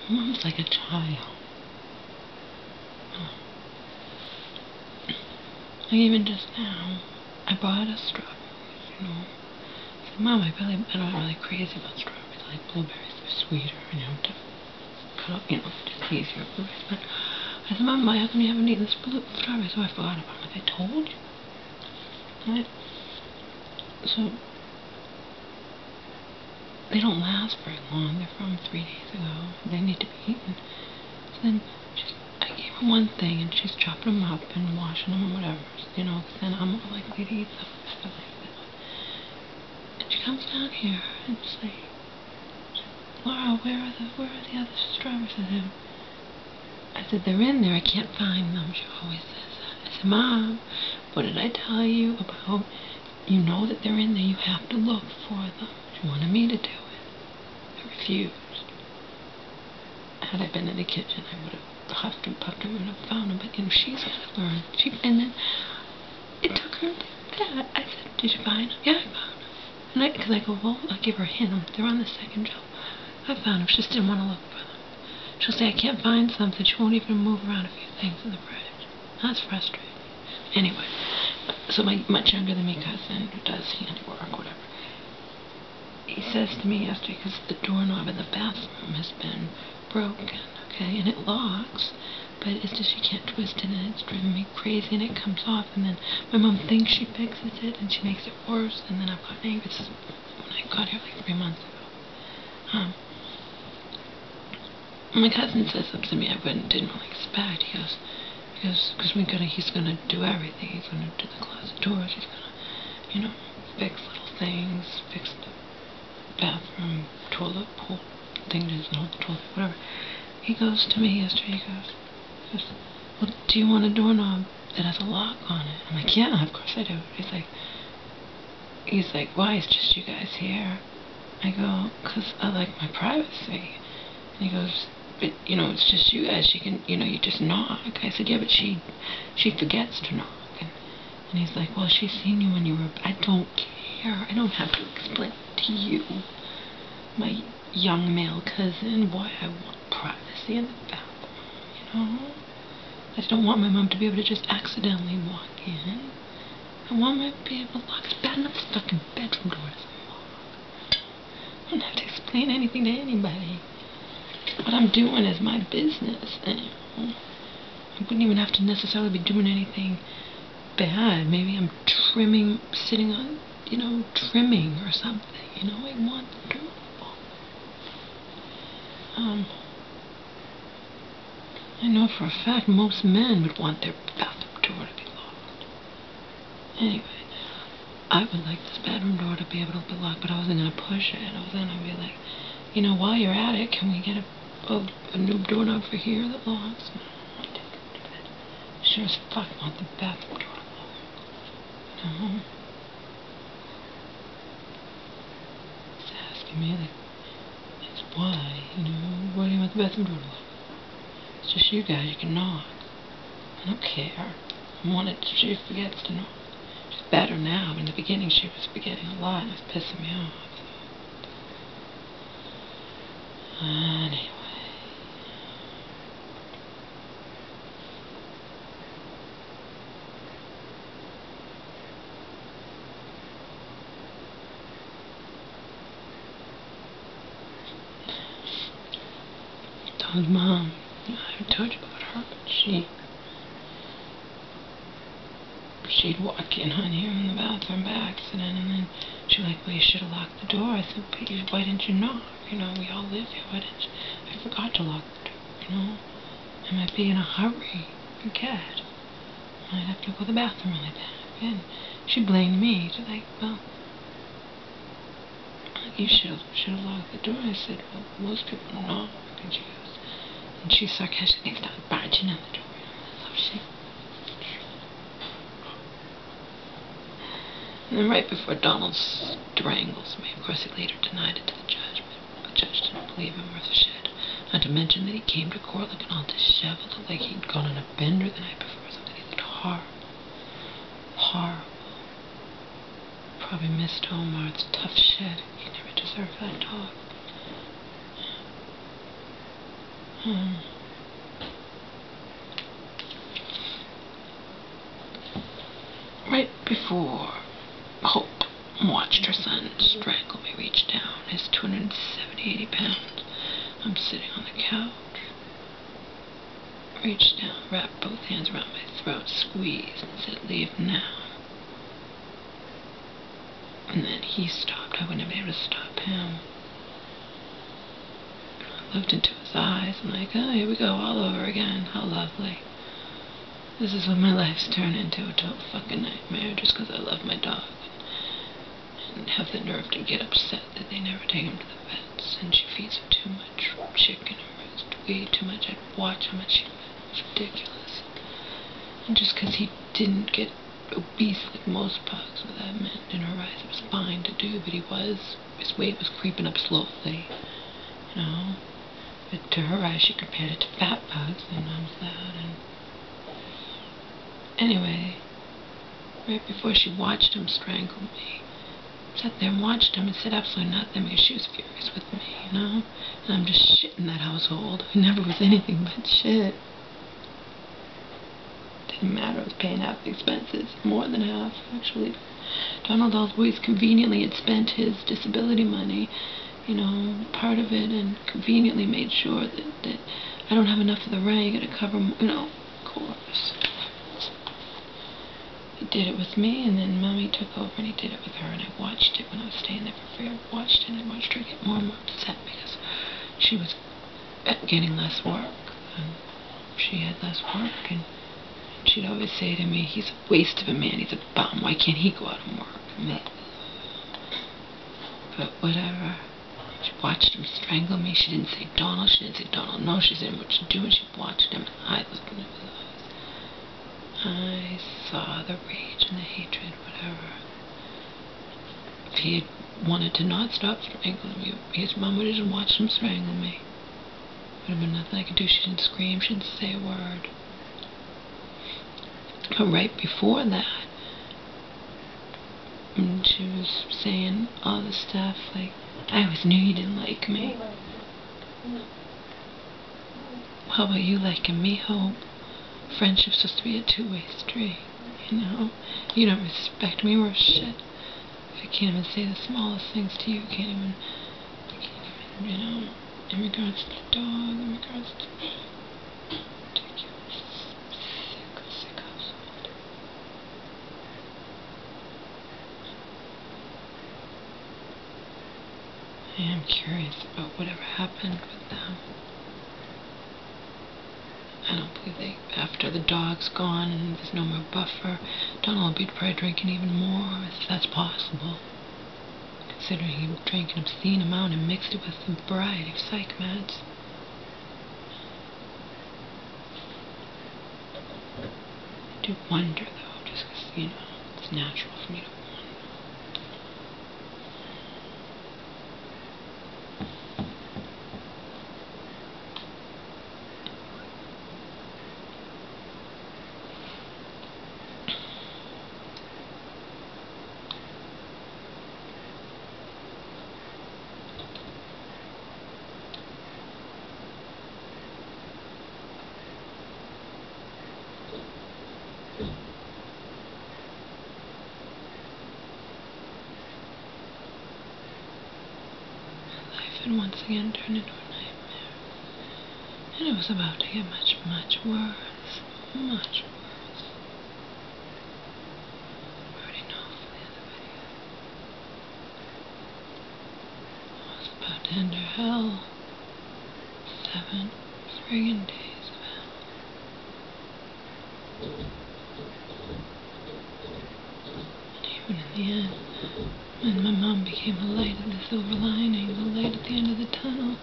Mom's like a child. Like even just now, I bought a strawberries, you know. I said, Mom, I'm not really crazy about strawberries. I like blueberries, they're sweeter, you know, to cut up, you know, just easier blueberries. But I said, Mom, why how come you haven't eaten this strawberries? So I forgot about them. Like I told you. Right? So they don't last very long. They're from 3 days ago. They need to be eaten. So then I gave her one thing, and she's chopping them up and washing them or whatever, you know, because then I'm more likely to eat stuff like this. And she comes down here and she's like, Laura, where are the other strawberries? I said, they're in there. I can't find them. She always says that. I said, Mom, what did I tell you about? You know that they're in there. You have to look for them. She wanted me to do it. I refused. Had I been in the kitchen, I would have huffed and puffed and would have found them. But, you know, she's got to learn. And then it took her that. I said, did you find them? Yeah, I found them. And because I go, well, I'll give her a hint. They're on the second shelf. I found them. She just didn't want to look for them. She'll say, I can't find something. She won't even move around a few things in the fridge. That's frustrating. Anyway, so my much younger than me cousin, who does handiwork, whatever, he says to me yesterday, because the doorknob in the bathroom has been broken, okay, and it locks, but it's just you can't twist it, and it's driving me crazy, and it comes off, and then my mom thinks she fixes it, and she makes it worse, and then I've got angry. This is when I got here like 3 months ago. My cousin says something to me I didn't really expect. He goes, because he's gonna do everything. He's gonna do the closet doors. He's gonna, you know, fix little things, fix the bathroom, toilet, pool thing, just hold the toilet, whatever. He goes to me yesterday. He goes, well, do you want a doorknob that has a lock on it? I'm like, yeah, of course I do. He's like, why? It's just you guys here. I go, because I like my privacy. And he goes, but, you know, it's just you guys. She can, you know, you just knock. I said, yeah, but she forgets to knock. And he's like, well, she's seen you when you were, I don't care. I don't have to explain to you, my young male cousin, why I want privacy in the bathroom, you know? I just don't want my mom to be able to just accidentally walk in. I want my to be able to lock. It's bad enough the fucking bedroom door doesn't lock. I don't have to explain anything to anybody. What I'm doing is my business, and I wouldn't even have to necessarily be doing anything bad. Maybe I'm trimming, sitting on, you know, trimming or something, you know. I want the door locked. I know for a fact most men would want their bathroom door to be locked. Anyway, I would like this bedroom door to be able to be locked, but I wasn't going to push it. I was going to be like, you know, while you're at it, can we get a new doorknob for here that locks? Sure as fuck want the bathroom door to lock. You know? He's asking me, like, it's why, you know, why do you want the bathroom door to lock? It's just you guys, you can knock. I don't care. I want it, she forgets to knock. She's better now, but in the beginning she was forgetting a lot and it was pissing me off. Anyway. I told Mom, I told you about her, but she'd walk in on you in the bathroom by accident, and then she'd be like, well, you should have locked the door. I said, but why didn't you knock? You know, we all live here. Why didn't you? I forgot to lock the door, you know. I might be in a hurry, forget. I might have to go to the bathroom really bad. And she blamed me. She's like, well, you should have locked the door. I said, well, most people don't knock. And she sarcastically started barging in the door. So she. And then right before Donald strangles me, of course he later denied it to the judge, but the judge didn't believe him worth a shit. Not to mention that he came to court looking all disheveled, like he'd gone on a bender the night before or something. He looked horrible. Horrible. Probably missed Omar. It's tough shit. He never deserved that dog. Right before Hope watched her son strangle me, reach down, his 280 pounds. I'm sitting on the couch. Reached down, wrapped both hands around my throat, squeezed, and said, "Leave now." And then he stopped. I wouldn't have been able to stop him. I looked into his eyes and like, oh, here we go, all over again. How lovely. This is what my life's turned into, a total fucking nightmare, just because I love my dog. And have the nerve to get upset that they never take him to the vets, and she feeds him too much chicken and roast, way too much. I'd watch how much she fed. It was ridiculous. And just because he didn't get obese like most pugs, what that meant in her eyes, it was fine to do, but his weight was creeping up slowly, you know. But to her eyes, she compared it to fat pugs, and I was that, and anyway, right before she watched him strangle me, sat there and watched him and said absolutely nothing because she was furious with me, you know? And I'm just shit in that household. It never was anything but shit. Didn't matter, I was paying half the expenses, more than half, actually. Donald always conveniently had spent his disability money, you know, part of it, and conveniently made sure that I don't have enough of the rent to cover, you know, of course. He did it with me, and then Mommy took over and he did it with her, and I watched it when I was staying there for free. I watched it, and I watched her get more and more upset because she was getting less work, and she had less work, and she'd always say to me, "He's a waste of a man, he's a bum, why can't he go out and work?" But whatever. She watched him strangle me. She didn't say Donald, she didn't say Donald, no, she said what you doing. She watched him, and I looked into his eyes. I saw the rage and the hatred, whatever. If he had wanted to not stop strangling me, his mom would have just watched him strangle me. Would have been nothing I could do. She didn't scream, she didn't say a word. But right before that, she was saying all this stuff like, "I always knew you didn't like me." How about you liking me, Hope? Friendship's supposed to be a two-way street, you know? You don't respect me worth shit. If I can't even say the smallest things to you, can't even, you know, in regards to the dog, in regards to ridiculous, sick household. I am curious about whatever happened with them. I don't believe after the dog's gone and there's no more buffer, Donald will be probably drinking even more, if that's possible. Considering he drank an obscene amount and mixed it with a variety of psych meds. I do wonder, though, just because, you know, it's natural for me to wonder. And once again turned into a nightmare. And it was about to get much, much worse. Much worse. I already know from the other video. I was about to enter hell. 7 friggin' days of hell. And even in the end, when my mom became a light at the silver lining, the light at the end of the tunnel,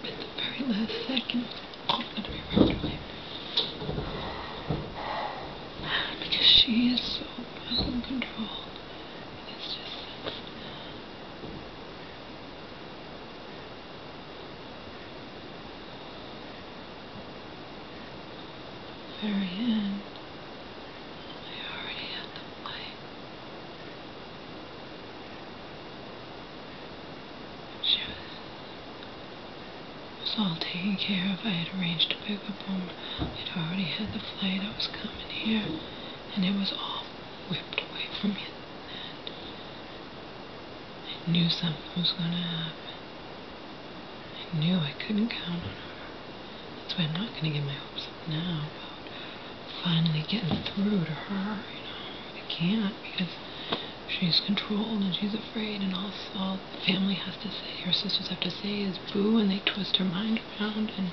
at the very last second, it was all going to be ripped away. Because she is so fucking controlled. It's just very end. I already had the fight. She was all taken care of. I had arranged to pick up home. I'd already had the flight. I was coming here, and it was all whipped away from me. I knew something was going to happen. I knew I couldn't count on her. That's why I'm not going to get my hopes up now about finally getting through to her. I can't, because she's controlled and she's afraid, and all the family has to say, her sisters have to say is boo, and they twist her mind around, and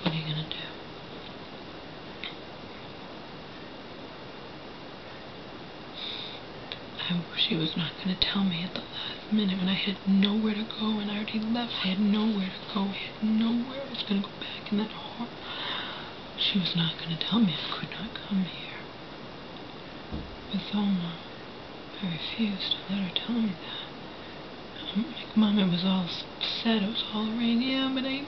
what are you going to do? She was not going to tell me at the last minute when I had nowhere to go, and I already left. I had nowhere to go. I had nowhere. I was going to go back in that hole. She was not going to tell me I could not come here. With Omar, I refused to let her tell me that. Like, Mama was all upset. It was all arranged. Yeah, but they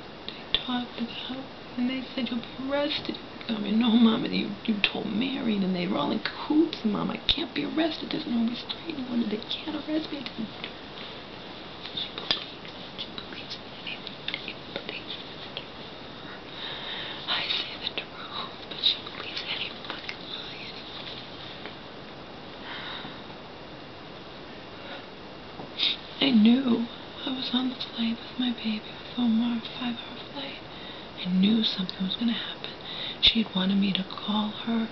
talked it out, and they said you'll be arrested. I mean, no, Mama, you told Mary, and they were all in cahoots. Mom, I can't be arrested. There's no restraining order. They can't arrest me. She believes anything. I say the truth, but she believes any fucking lie. I knew I was on the flight with my baby with Omar, a 5-hour flight. I knew something was going to happen. She had wanted me to call her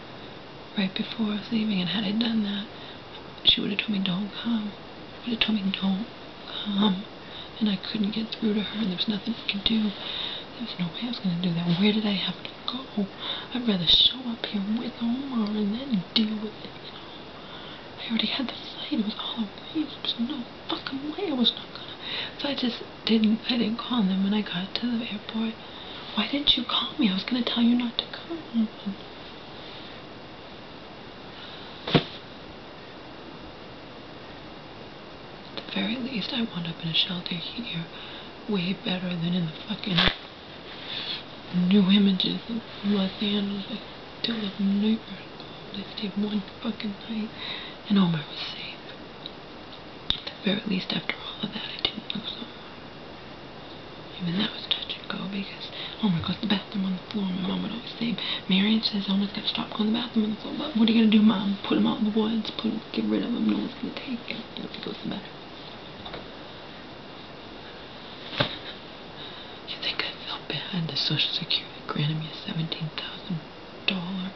right before I was leaving, and had I done that, she would have told me, don't come. Would have told me, don't come. And I couldn't get through to her, and there was nothing I could do. There was no way I was going to do that. Where did I have to go? I'd rather show up here with Omar and then deal with it, I already had the flight. It was all arranged. There was no fucking way I was not going to. So I didn't call them when I got to the airport. Why didn't you call me? I was going to tell you not to come. At the very least, I wound up in a shelter here. Way better than in the fucking New Images in Los Angeles. I still have nightmares. I stayed one fucking night, and Omar was safe. At the very least, after all of that, I didn't lose Omar. Even that was touch and go, because Omar goes to the bathroom on the floor. My mom would always say, Marion says Omar's got to stop going to the bathroom on the floor. But what are you going to do, Mom? Put him out in the woods? Get rid of him? No one's going to take him if he goes to the bathroom. You think I felt bad? The Social Security granted me a $17,000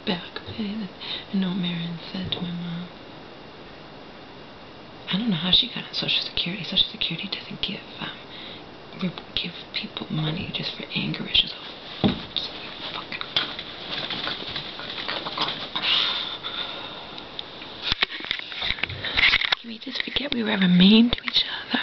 back pay. And no, Marion said to my mom, I don't know how she got on Social Security. Social Security doesn't give people money just for anger issues. Can we just forget we were ever mean to each other?